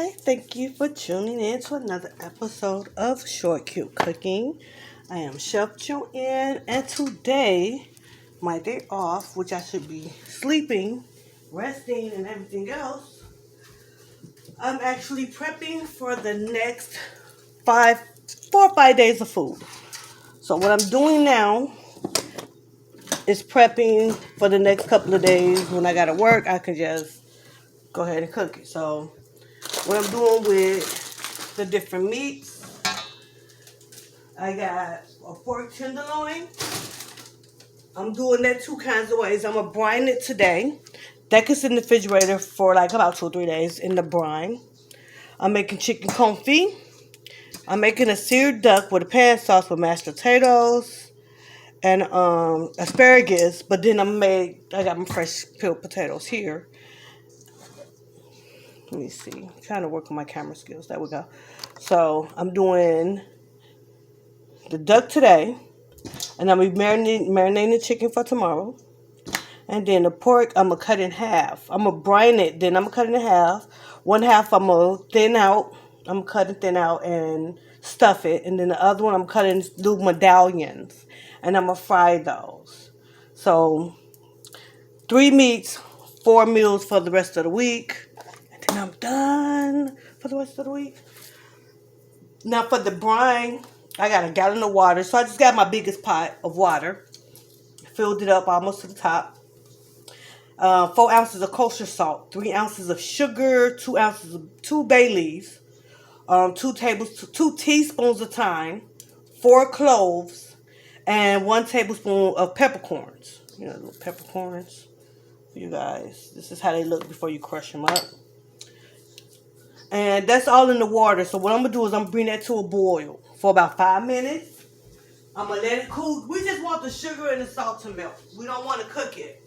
Hi, thank you for tuning in to another episode of Short Cute Cooking. I am Chef Joanne, and today, my day off, which I should be sleeping, resting, and everything else, I'm actually prepping for the next 4 or 5 days of food. So what I'm doing now is prepping for the next couple of days. When I gotta work, I can just go ahead and cook it. So what I'm doing with the different meats, I got a pork tenderloin. I'm doing that two kinds of ways. I'm going to brine it today. That can sit in the refrigerator for like about 2 or 3 days in the brine. I'm making chicken confit. I'm making a seared duck with a pan sauce with mashed potatoes and asparagus. But then I got my fresh peeled potatoes here. Let me see. I'm trying to work on my camera skills. There we go. So I'm doing the duck today. And I'm going to be marinating the chicken for tomorrow. And then the pork, I'm going to cut in half. I'm going to brine it. Then I'm going to cut it in half. One half, I'm going to thin out. I'm going to cut it thin out and stuff it. And then the other one, I'm cutting do medallions. And I'm going to fry those. So, 3 meats, 4 meals for the rest of the week. And then I'm done for the rest of the week. Now for the brine, I got a gallon of water. So I just got my biggest pot of water. Filled it up almost to the top. 4 ounces of kosher salt, 3 ounces of sugar, 2 bay leaves, 2 teaspoons of thyme, 4 cloves, and 1 tablespoon of peppercorns. You know, little peppercorns for you guys. This is how they look before you crush them up. And that's all in the water. So what I'm going to do is I'm going to bring that to a boil for about 5 minutes. I'm going to let it cool. We just want the sugar and the salt to melt. We don't want to cook it.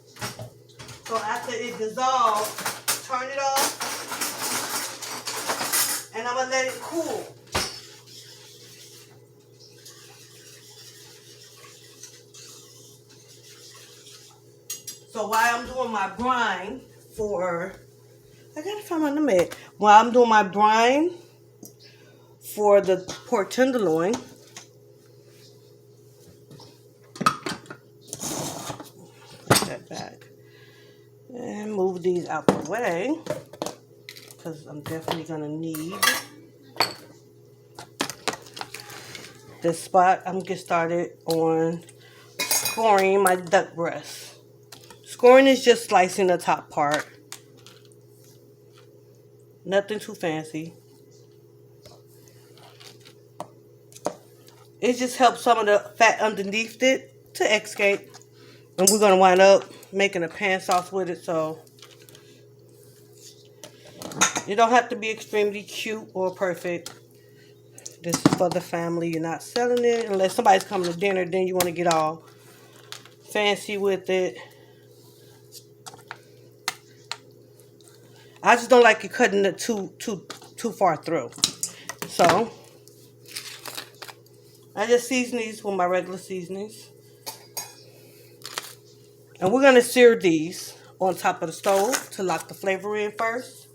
So after it dissolves, turn it off. And I'm going to let it cool. So while I'm doing my brine I got to find my number. While I'm doing my brine for the pork tenderloin, put that back. And move these out the way, because I'm definitely going to need this spot. I'm going to get started on scoring my duck breast. Scoring is just slicing the top part. Nothing too fancy. It just helps some of the fat underneath it to escape. And we're going to wind up making a pan sauce with it, so you don't have to be extremely cute or perfect. This is for the family. You're not selling it unless somebody's coming to dinner. Then you want to get all fancy with it. I just don't like it cutting it too far through. So I just season these with my regular seasonings. And we're going to sear these on top of the stove to lock the flavor in first.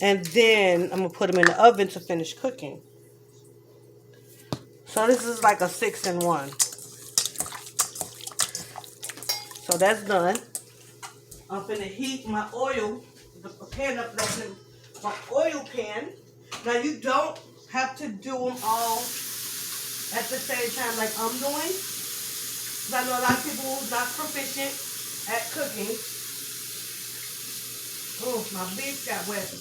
And then I'm going to put them in the oven to finish cooking. So this is like a 6-in-1. So that's done. I'm going to heat my oil, the pan up, my oil pan. Now you don't have to do them all at the same time like I'm doing. Because I know a lot of people who are not proficient at cooking. Oh, my beads got wet.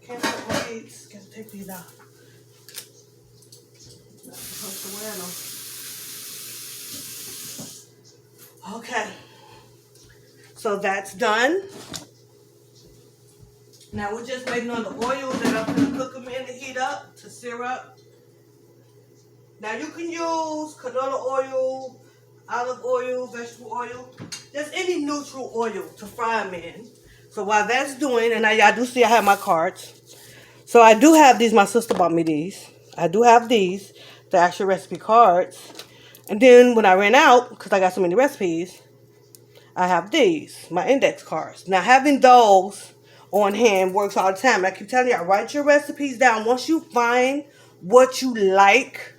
Can't put my beads. Gotta take these out. Not supposed to wear them. Okay. So that's done. Now we're just waiting on the oil that I'm going to cook them in to heat up, to sear up. Now you can use canola oil, olive oil, vegetable oil, just any neutral oil to fry them in. So while that's doing, and y'all do see I have my cards. So I do have these, my sister bought me these. I do have these, the actual recipe cards. And then when I ran out, because I got so many recipes, I have these, my index cards. Now having those on hand works all the time. I keep telling you, write your recipes down. Once you find what you like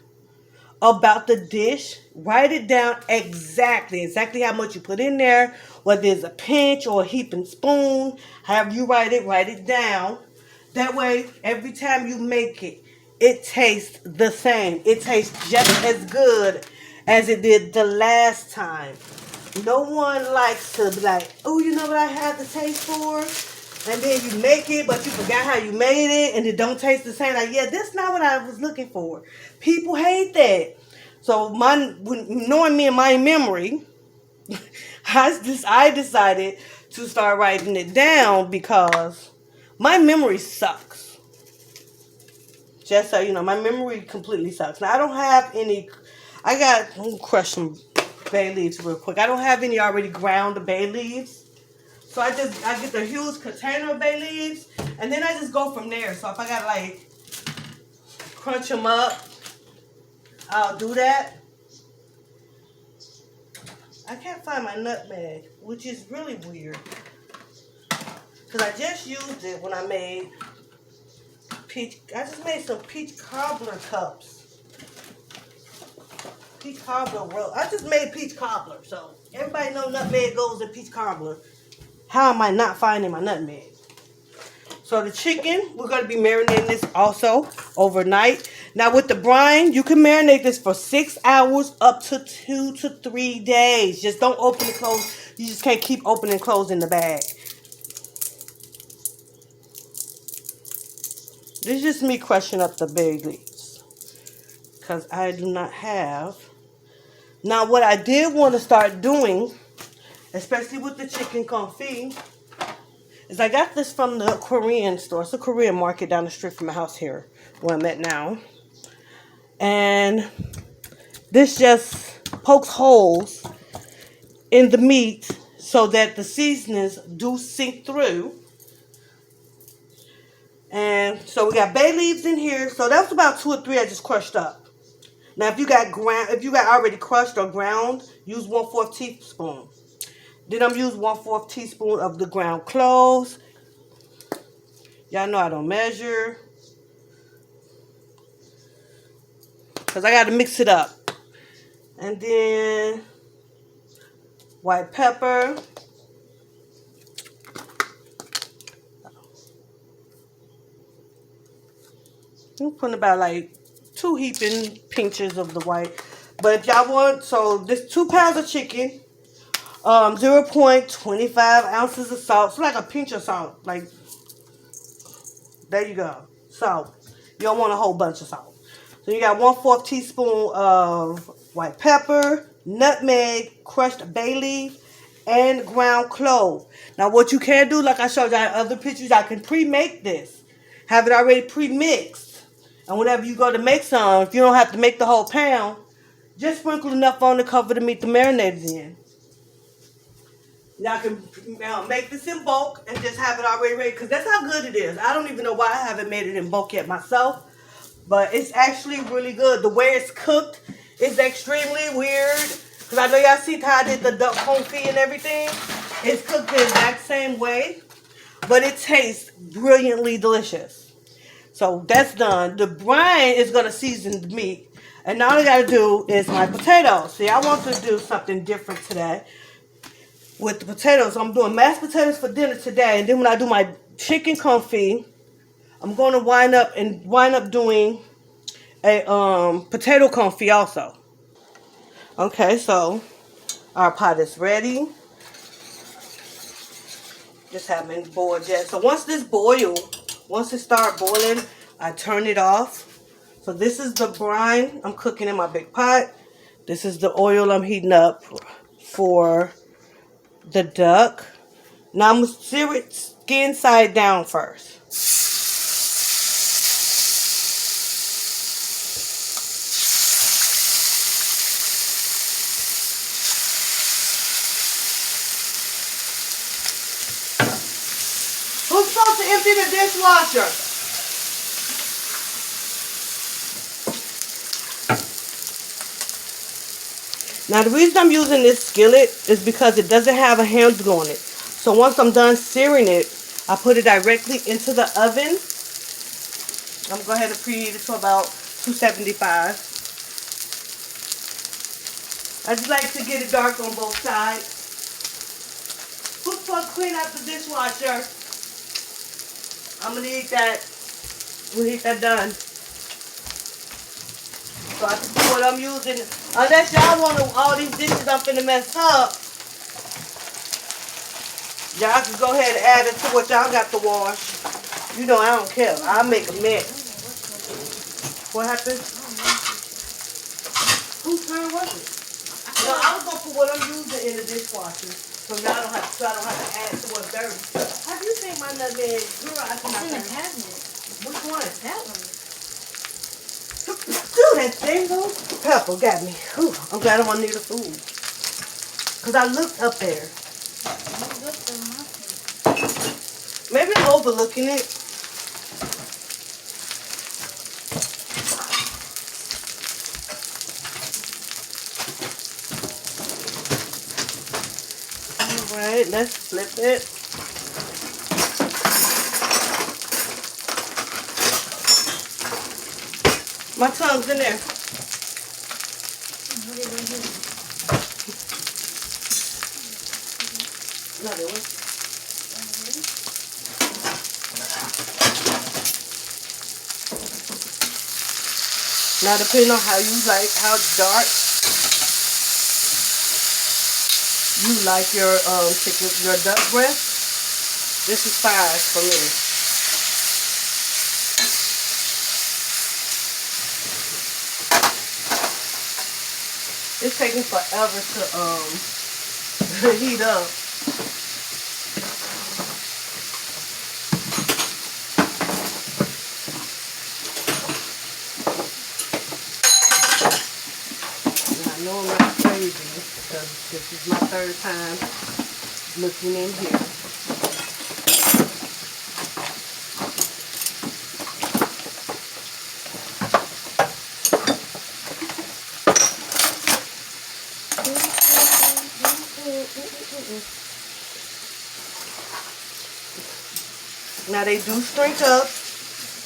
about the dish, write it down exactly how much you put in there, whether it's a pinch or a heaping spoon, however you write it down. That way, every time you make it, it tastes the same. It tastes just as good as it did the last time. No one likes to be like, oh, you know what I had the taste for? And then you make it, but you forgot how you made it, and it don't taste the same. Like, yeah, that's not what I was looking for. People hate that. So, knowing me and my memory, I decided to start writing it down because my memory sucks. Just so you know, my memory completely sucks. Now, I don't have any. Let me crush some bay leaves real quick. I don't have any already ground bay leaves. So I get the huge container of bay leaves, and then I just go from there. So if I gotta like crunch them up, I'll do that. I can't find my nutmeg, which is really weird, because I just used it when I made peach. I just made some peach cobbler cups. Peach cobbler roll. I just made peach cobbler, so everybody know nutmeg goes in peach cobbler. How am I not finding my nutmeg? So the chicken, we're going to be marinating this also overnight. Now with the brine, you can marinate this for 6 hours up to 2 to 3 days. Just don't open and close. You just can't keep opening and closing the bag. This is just me crushing up the bay leaves, because I do not have. Now what I did want to start doing, especially with the chicken confit, is I got this from the Korean store. It's a Korean market down the street from my house here, where I'm at now. And this just pokes holes in the meat so that the seasonings do sink through. And so we got bay leaves in here. So that's about 2 or 3 I just crushed up. Now if you got already crushed or ground, use 1/4 teaspoon. Then I'm using 1/4 teaspoon of the ground cloves. Y'all know I don't measure, because I got to mix it up. And then white pepper. I'm putting about like 2 heaping pinches of the white. But if y'all want, so this 2 pounds of chicken, 0.25 ounces of salt. So like a pinch of salt. Like, there you go. Salt. You don't want a whole bunch of salt. So you got 1/4 teaspoon of white pepper, nutmeg, crushed bay leaf, and ground clove. Now what you can do, like I showed you in other pictures, I can pre-make this. Have it already pre-mixed. And whenever you go to make some, if you don't have to make the whole pound, just sprinkle enough on to cover the meat to marinate it in. Y'all can make this in bulk and just have it already ready, because that's how good it is. I don't even know why I haven't made it in bulk yet myself, but it's actually really good. The way it's cooked is extremely weird, because I know y'all see how I did the duck confit and everything. It's cooked the exact same way, but it tastes brilliantly delicious. So that's done. The brine is going to season the meat, and now all I got to do is my potatoes. See, I want to do something different today with the potatoes. I'm doing mashed potatoes for dinner today, and then when I do my chicken confit, I'm going to wind up doing a potato confit also. Okay, so our pot is ready. Just haven't boiled yet. So once it starts boiling, I turn it off. So this is the brine I'm cooking in my big pot. This is the oil I'm heating up for the duck. Now I'm going to sear it skin side down first. Who's supposed to empty the dishwasher? Now the reason I'm using this skillet is because it doesn't have a handle on it. So once I'm done searing it, I put it directly into the oven. I'm going to go ahead and preheat it to about 275. I just like to get it dark on both sides. Before I clean out the dishwasher, I'm going to need that. I'm going to need that done. So I can see what I'm using. Unless y'all want all these dishes I'm finna mess up, y'all can go ahead and add it to what y'all got to wash. You know I don't care. I'll make a mess. What happened? Whose turn was it? No, I was gonna put what I'm using in the dishwasher, so y'all don't have to. I don't have to add to what's dirty. Have you seen my nutmeg? Girl, I It's in the cabinet. Which one? That one. Do that thing, though. Pepper got me. Whew, I'm glad I don't need the food. Because I looked up there. Maybe I'm overlooking it. Alright, let's flip it. My tongue's in there. Another one. Now, depending on how you like, how dark you like your chicken, your duck breast, this is fine for me. It's taking forever to heat up. I know I'm not crazy because this is my third time looking in here. Now they do shrink up.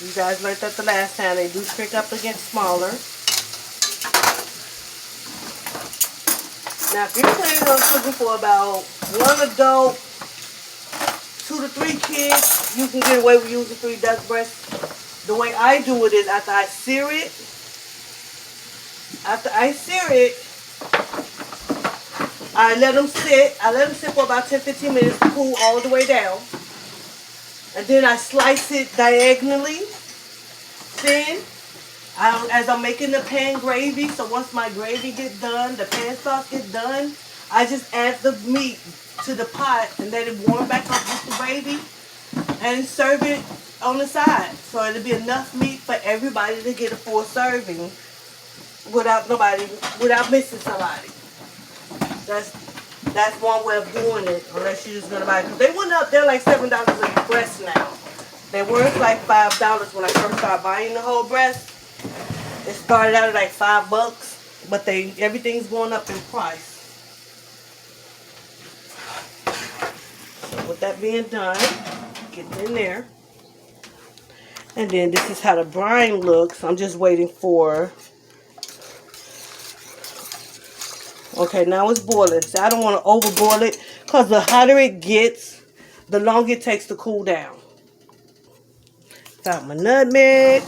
You guys learned that the last time. They do shrink up and get smaller. Now, if you're planning on cooking for about 1 adult, 2 to 3 kids, you can get away with using 3 duck breasts. The way I do it is after I sear it, I let them sit. I let them sit for about 10-15 minutes to cool all the way down. And then I slice it diagonally, thin. As I'm making the pan gravy, so once my gravy gets done, the pan sauce gets done, I just add the meat to the pot and let it warm back up with the gravy and serve it on the side. So it'll be enough meat for everybody to get a full serving without missing somebody. That's one way of doing it, unless you're just gonna buy it. Cause they went up, they're like $7 a breast now. They were like $5 when I first started buying the whole breast. It started out at like $5, but everything's going up in price. So with that being done, get it in there. And then this is how the brine looks. I'm just waiting for. Okay, now it's boiling. So I don't want to overboil it because the hotter it gets, the longer it takes to cool down. Got my nutmeg.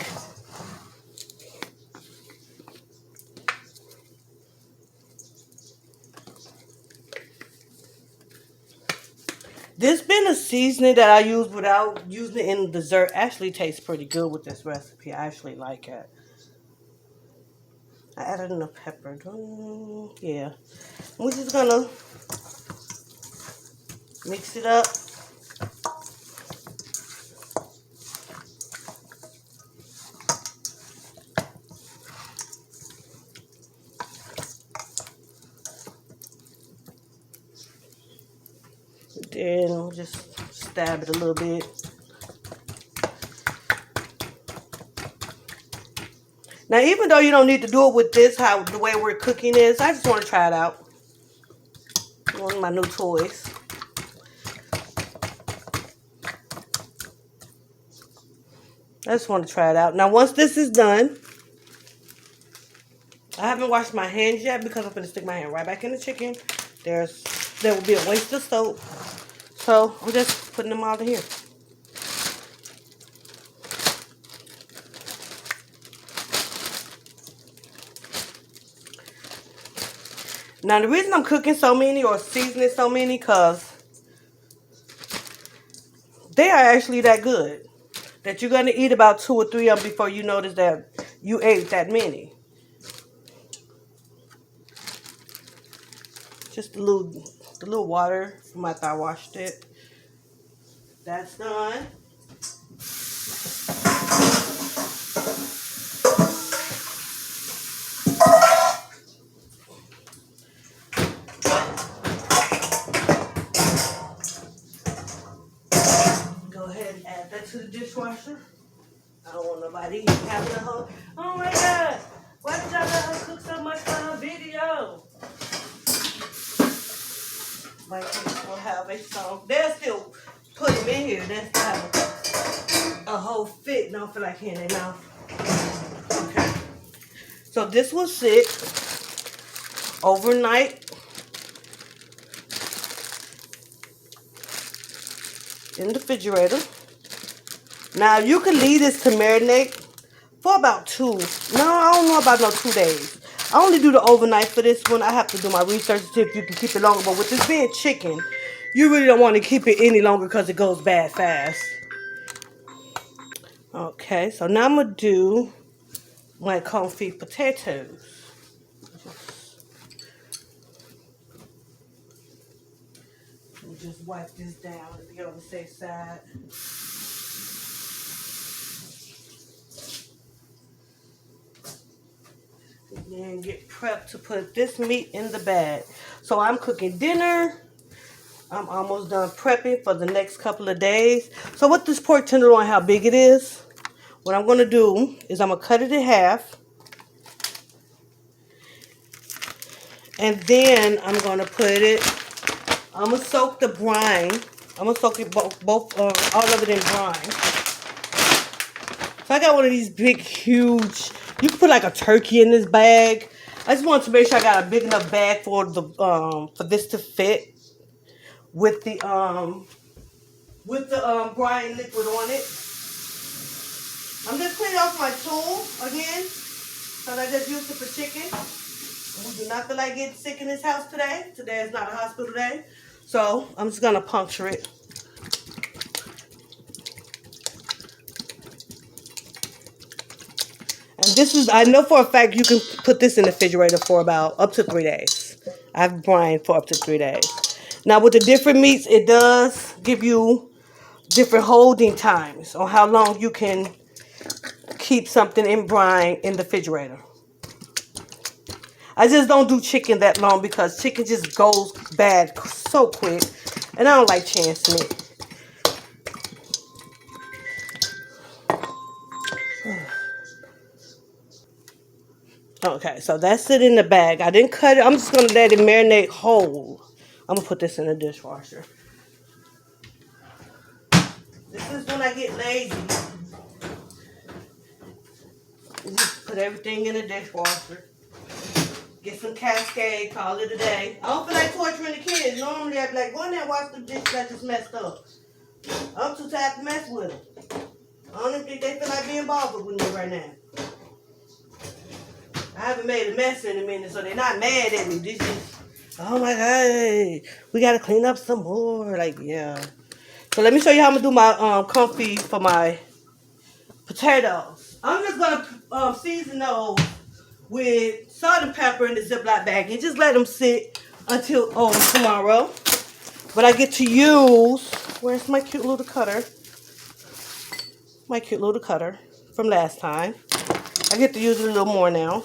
This been a seasoning that I use without using it in dessert. Actually tastes pretty good with this recipe. I actually like it. I added enough pepper. Yeah. We're just gonna mix it up. Then we'll just stab it a little bit. Now, even though you don't need to do it with this, the way we're cooking is, I just want to try it out. One of my new toys. I just want to try it out. Now, once this is done, I haven't washed my hands yet because I'm going to stick my hand right back in the chicken. There will be a waste of soap. So, I'm just putting them all in here. Now, the reason I'm cooking so many or seasoning so many, because they are actually that good that you're going to eat about 2 or 3 of them before you notice that you ate that many. Just a little water from after I washed it. That's done. Go ahead and add that to the dishwasher. I don't want nobody having a whole, oh my God, why did y'all let her cook so much for her video? My kids will have a song. They'll still put them in here. That's have a whole fit and don't feel like hearing their mouth. Okay. So this will sit overnight in the refrigerator. Now you can leave this to marinate for about 2. No, I don't know about no 2 days. I only do the overnight for this one. I have to do my research to see if you can keep it longer. But with this being chicken, you really don't want to keep it any longer because it goes bad fast. Okay, so now I'm going to do my confit potatoes. Just wipe this down and be on the safe side. And then get prepped to put this meat in the bag. So I'm cooking dinner. I'm almost done prepping for the next couple of days. So with this pork tenderloin, how big it is, what I'm going to do is I'm going to cut it in half. And then I'm going to put it, I'm going to soak the brine. I'm going to soak it both all of it in brine. So I got one of these big, huge, you can put like a turkey in this bag. I just wanted to make sure I got a big enough bag for the for this to fit with the brine liquid on it. I'm just cleaning off my tool again, because I just used it for chicken. We do not feel like getting sick in this house today. Today is not a hospital day. So I'm just gonna puncture it. And this is, I know for a fact you can put this in the refrigerator for about up to 3 days. I've brined for up to 3 days. Now with the different meats, it does give you different holding times on how long you can keep something in brine in the refrigerator. I just don't do chicken that long because chicken just goes bad so quick. And I don't like chancing it. Okay, so that's it in the bag. I didn't cut it. I'm just going to let it marinate whole. I'm going to put this in the dishwasher. This is when I get lazy. Just put everything in the dishwasher. Get some Cascade, call it a day. I don't feel like torturing the kids. Normally I'd be like, go in there and wash the dishes that just messed up. I'm too tired to mess with them. I don't think they feel like being bothered with me right now. I haven't made a mess in a minute, so they're not mad at me. This is, oh my God, we gotta clean up some more. Like, yeah. So let me show you how I'm gonna do my confit for my potatoes. I'm just gonna season those with salt and pepper in the Ziploc bag and just let them sit until tomorrow. But I get to use, where's my cute little cutter? My cute little cutter from last time. I get to use it a little more now.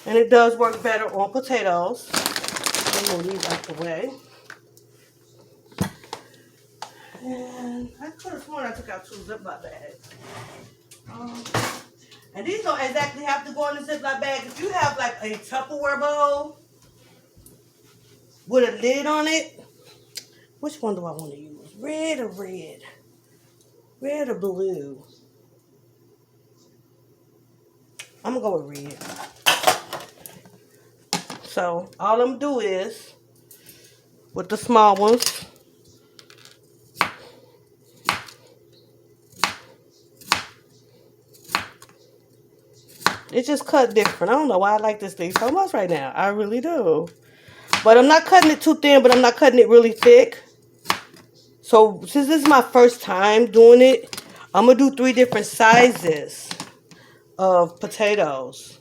And it does work better on potatoes. I'm going to leave that the way. And I could have sworn I took out 2 Ziploc bags. And these don't exactly have to go in the Ziploc bag. If you have like a Tupperware bowl with a lid on it, which one do I want to use? Red or red? Red or blue? I'm gonna go with red. So all I'm gonna do is, with the small ones, it just cut different. I don't know why I like this thing so much right now. I really do. But I'm not cutting it too thin, but I'm not cutting it really thick. So since this is my first time doing it, I'm going to do 3 different sizes of potatoes.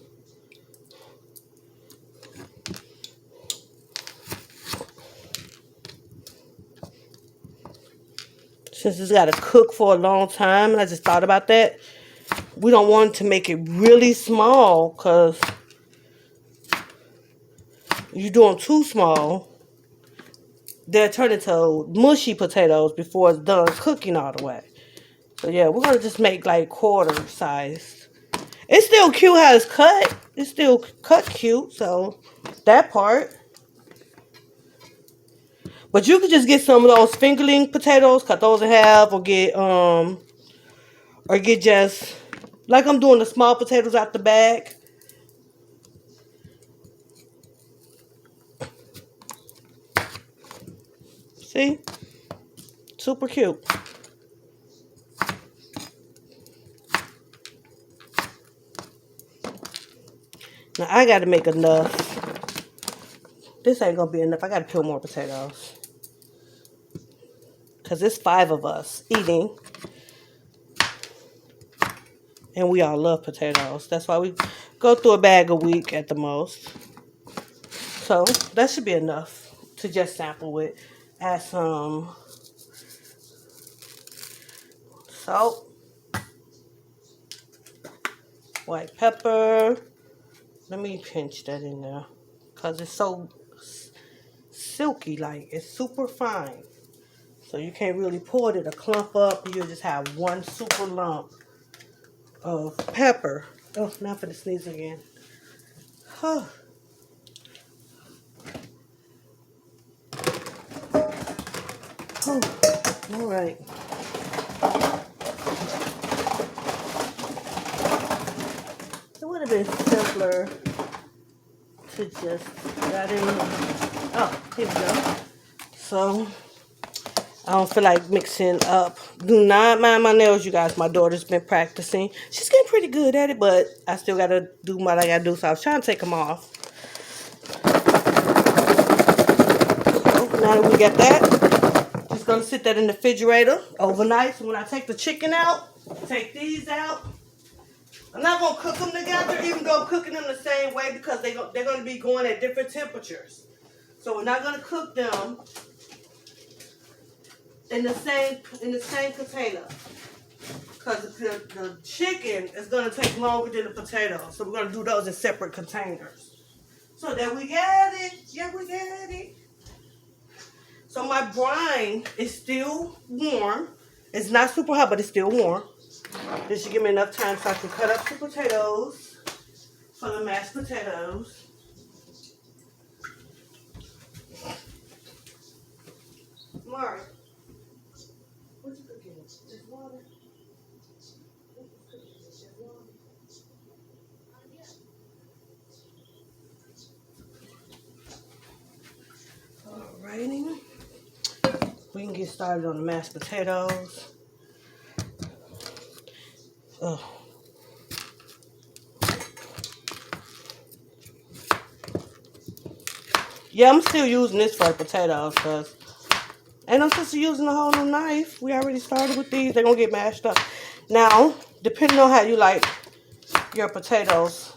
Since it's got to cook for a long time, and I just thought about that, we don't want to make it really small because you're doing too small, they'll turn into mushy potatoes before it's done cooking all the way. So yeah, we're going to just make like quarter size. It's still cute how it's cut. It's still cut cute, so that part. But you could just get some of those fingerling potatoes, cut those in half, or get just like I'm doing the small potatoes out the bag. See? Super cute. Now I gotta make enough. This ain't gonna be enough. I gotta peel more potatoes. Cause it's 5 of us eating. And we all love potatoes. That's why we go through a bag a week at the most. So that should be enough to just sample with. Add some salt, white pepper. Let me pinch that in there because it's so silky, like it's super fine. So you can't really pour it or clump up. You'll just have one super lump of pepper. Oh, now for the sneeze again. Huh. Oh, all right. It would have been simpler to just got in. Oh, here we go. So I don't feel like mixing up. Do not mind my nails, you guys. My daughter's been practicing. She's getting pretty good at it, but I still gotta do what I gotta do. So I was trying to take them off. So now that we got that, just gonna sit that in the refrigerator overnight. So when I take the chicken out, take these out. I'm not gonna cook them together, even though cooking them the same way because they're gonna be going at different temperatures. So we're not gonna cook them in the same container because the chicken is gonna take longer than the potatoes. So we're gonna do those in separate containers. So there we got it. Yeah, we got it. So my brine is still warm. It's not super hot, but it's still warm. This should give me enough time so I can cut up the potatoes for the mashed potatoes. Mari, what you cooking? Just water? Alrighty. We can get started on the mashed potatoes. Oh. Yeah, I'm still using this for potatoes because ain't no sense of using a whole new knife. We already started with these. They're going to get mashed up. Now, depending on how you like your potatoes,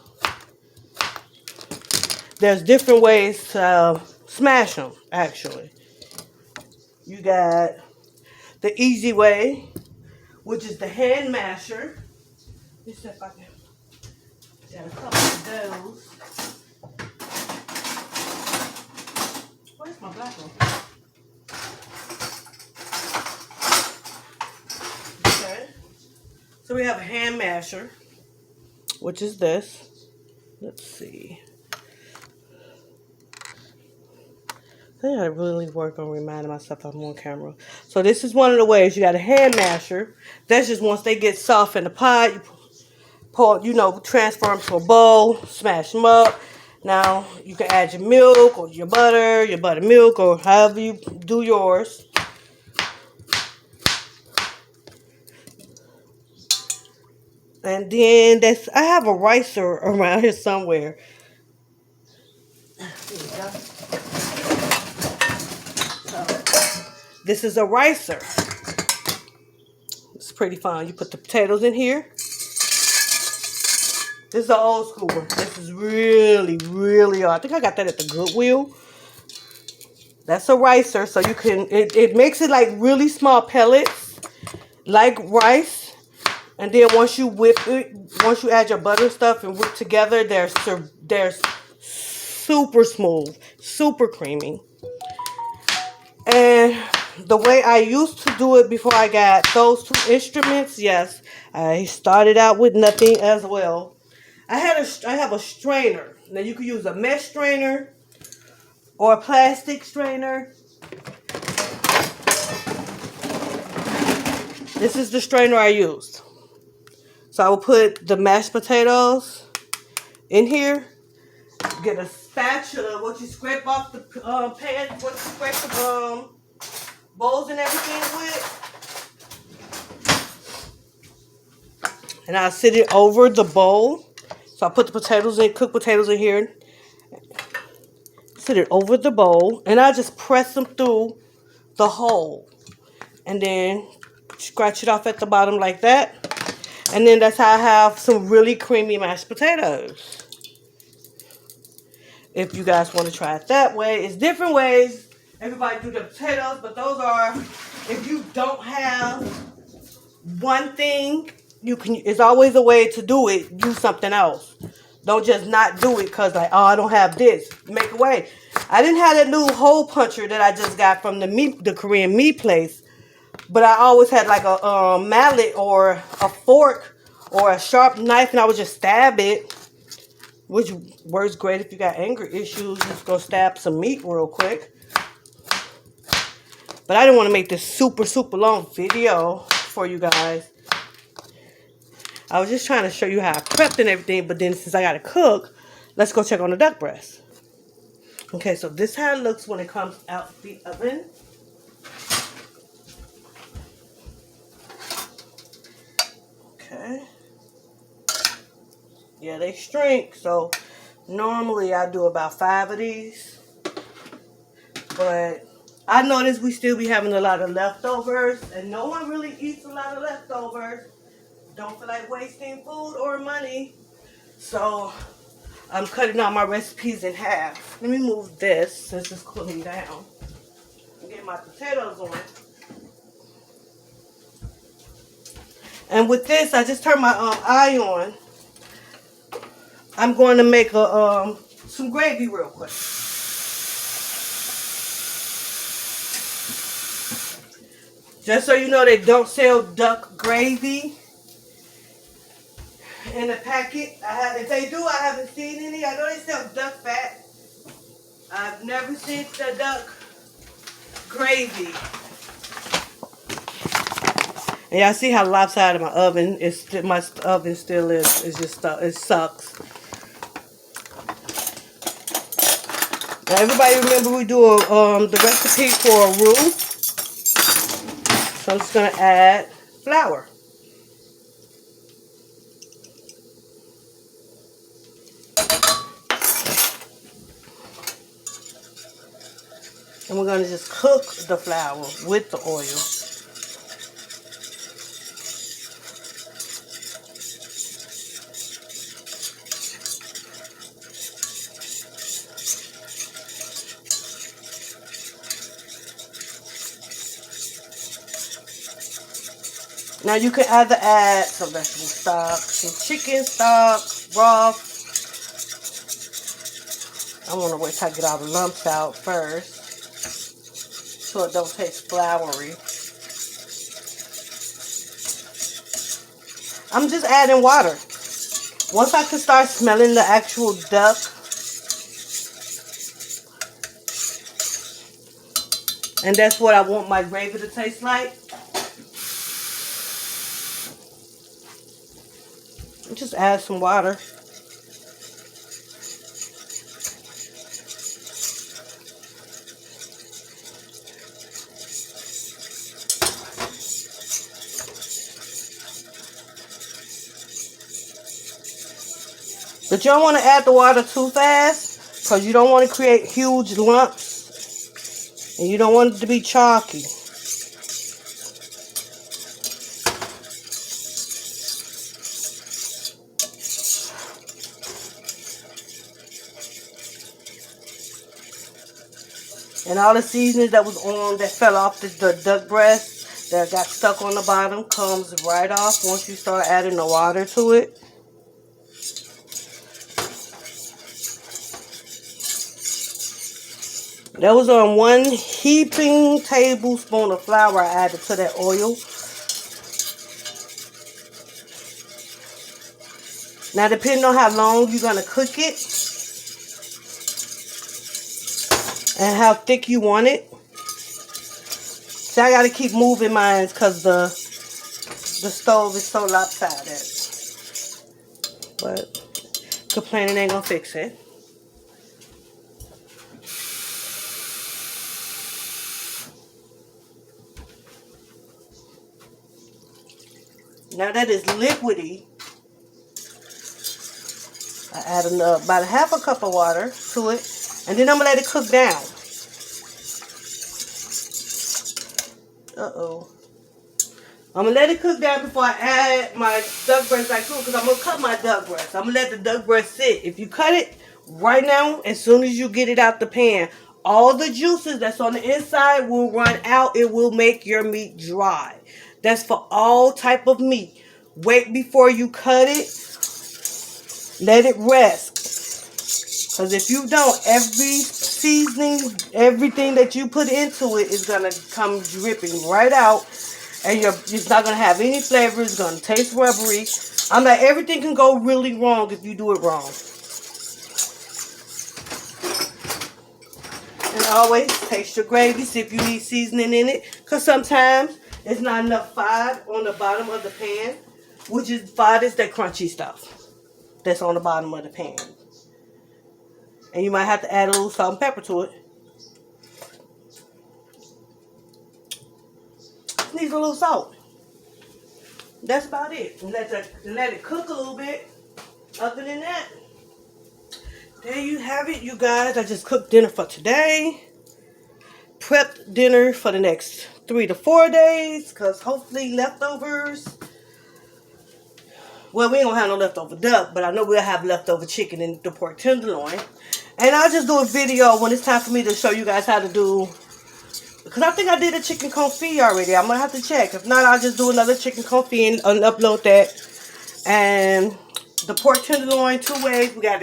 there's different ways to smash them, actually. You got the easy way, which is the hand masher. Let me see if I can get a couple of those. Where's my black one? Okay. So we have a hand masher, which is this. Let's see. think I really work on reminding myself I'm on camera. So this is one of the ways. You got a hand masher. That's just once they get soft in the pot, you pour, transfer them to a bowl, smash them up. Now you can add your milk or your buttermilk, or however you do yours. And then I have a ricer around here somewhere. Here we go. So, this is a ricer. It's pretty fun. You put the potatoes in here. This is an old school one. This is really, really old. I think I got that at the Goodwill. That's a ricer, so you can, it makes it like really small pellets, like rice. And then once you add your butter and stuff and whip together, they're super smooth, super creamy. And the way I used to do it before I got those two instruments, yes, I started out with nothing as well. I have a strainer. Now you can use a mesh strainer or a plastic strainer. This is the strainer I used. So I will put the mashed potatoes in here. Get a spatula, what you scrape off the pan, what you scrape the bowls and everything with. And I'll sit it over the bowl. So I put the potatoes in, cooked potatoes in here. Sit it over the bowl. And I just press them through the hole. And then scratch it off at the bottom like that. And then that's how I have some really creamy mashed potatoes. If you guys want to try it that way. It's different ways everybody do the potatoes, but those are, if you don't have one thing, it's always a way to do it. Do something else. Don't just not do it because like, oh, I don't have this. Make a way. I didn't have that new hole puncher that I just got from the Korean meat place. But I always had like a mallet or a fork or a sharp knife, and I would just stab it, which works great if you got anger issues. Just go stab some meat real quick. But I didn't want to make this super, super long video for you guys. I was just trying to show you how I prepped and everything, but then since I got to cook, let's go check on the duck breast. Okay, so this is how it looks when it comes out the oven. Okay. Yeah, they shrink, so normally I do about 5 of these. But I noticed we still be having a lot of leftovers, and no one really eats a lot of leftovers. Don't feel like wasting food or money. So I'm cutting out my recipes in half. Let me move this since it's cooling down. Get my potatoes on. And with this, I just turned my eye on. I'm going to make some gravy real quick. Just so you know, they don't sell duck gravy in a packet. If they do, I haven't seen any. I know they sell duck fat. I've never seen the duck gravy. And y'all see how lopsided my oven is. My oven still is. It's just it sucks. Now everybody remember we do the recipe for a roux. So I'm just gonna add flour. And we're gonna just cook the flour with the oil. Now you can either add some vegetable stock, some chicken stock, broth. I want to wait till I get all the lumps out first, so it don't taste floury. I'm just adding water. Once I can start smelling the actual duck, And that's what I want my gravy to taste like. Just add some water. But you don't want to add the water too fast because you don't want to create huge lumps and you don't want it to be chalky. And all the seasonings that was on that fell off the duck breast that got stuck on the bottom comes right off once you start adding the water to it. That was on 1 heaping tablespoon of flour I added to that oil. Now, depending on how long you're going to cook it and how thick you want it. See, I got to keep moving mine because the stove is so lopsided. But complaining ain't going to fix it. Now that is liquidy. I add about a half a cup of water to it. And then I'm going to let it cook down. Uh-oh. I'm going to let it cook down before I add my duck breast back to it. Because I'm going to cut my duck breast. I'm going to let the duck breast sit. If you cut it right now, as soon as you get it out the pan, all the juices that's on the inside will run out. It will make your meat dry. That's for all type of meat. Wait before you cut it. Let it rest. Because if you don't, every seasoning, everything that you put into it is going to come dripping right out. And it's not going to have any flavor. It's going to taste rubbery. I'm like, everything can go really wrong if you do it wrong. And always taste your gravy. See if you need seasoning in it. Because sometimes it's not enough fat on the bottom of the pan. Which is fat is that crunchy stuff that's on the bottom of the pan. And you might have to add a little salt and pepper to it. It needs a little salt. That's about it. And let it cook a little bit. Other than that, there you have it, you guys. I just cooked dinner for today. Prepped dinner for the next 3 to 4 days. Because hopefully leftovers. Well, we ain't gonna have no leftover duck, but I know we'll have leftover chicken and the pork tenderloin. And I'll just do a video when it's time for me to show you guys how to do, because I think I did a chicken confit already. I'm gonna have to check. If not, I'll just do another chicken confit and upload that. And the pork tenderloin 2 ways. We got